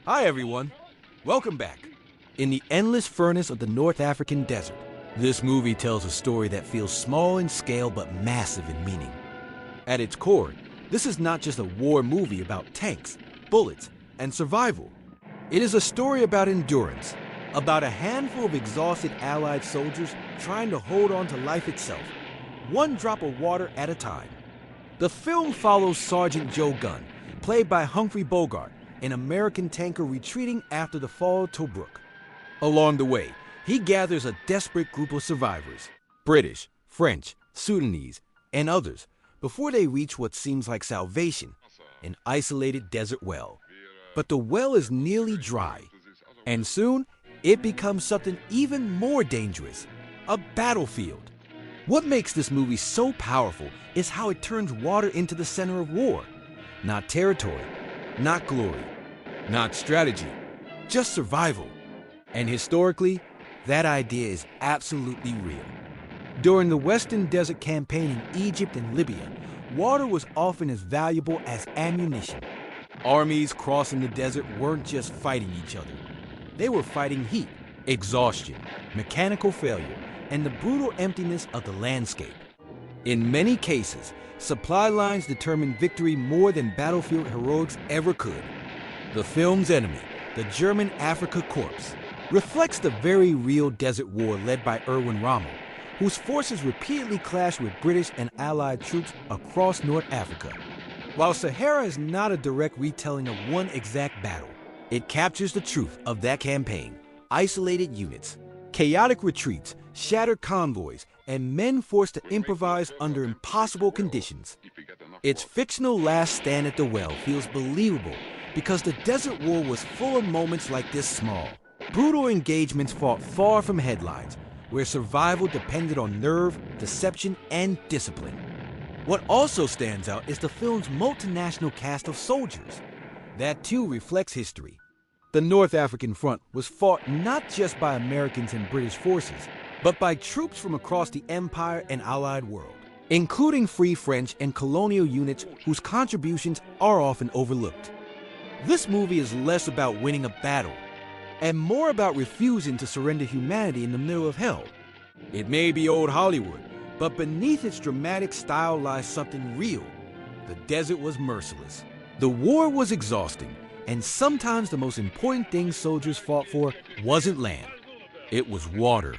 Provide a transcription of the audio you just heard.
Hi everyone, welcome back. In the endless furnace of the North African desert, this movie tells a story that feels small in scale but massive in meaning. At its core, this is not just a war movie about tanks, bullets, and survival. It is a story about endurance, about a handful of exhausted Allied soldiers trying to hold on to life itself, one drop of water at a time. The film follows Sergeant Joe Gunn, played by Humphrey Bogart, an American tanker retreating after the fall of Tobruk. Along the way, he gathers a desperate group of survivors, British, French, Sudanese, and others, before they reach what seems like salvation, an isolated desert well. But the well is nearly dry, and soon it becomes something even more dangerous, a battlefield. What makes this movie so powerful is how it turns water into the center of war. Not territory, not glory, not strategy, just survival. And historically, that idea is absolutely real. During the Western Desert Campaign in Egypt and Libya, water was often as valuable as ammunition. Armies crossing the desert weren't just fighting each other. They were fighting heat, exhaustion, mechanical failure, and the brutal emptiness of the landscape. In many cases, supply lines determined victory more than battlefield heroics ever could. The film's enemy, the German Afrika Korps, reflects the very real desert war led by Erwin Rommel, whose forces repeatedly clashed with British and Allied troops across North Africa. While Sahara is not a direct retelling of one exact battle, it captures the truth of that campaign: isolated units, chaotic retreats, shattered convoys, and men forced to improvise under impossible conditions. Its fictional last stand at the well feels believable because the desert war was full of moments like this small, brutal engagements fought far from headlines, where survival depended on nerve, deception, and discipline. What also stands out is the film's multinational cast of soldiers. That too reflects history. The North African Front was fought not just by Americans and British forces, but by troops from across the Empire and Allied world, including Free French and colonial units whose contributions are often overlooked. This movie is less about winning a battle, and more about refusing to surrender humanity in the middle of hell. It may be old Hollywood, but beneath its dramatic style lies something real. The desert was merciless. The war was exhausting, and sometimes the most important thing soldiers fought for wasn't land. It was water.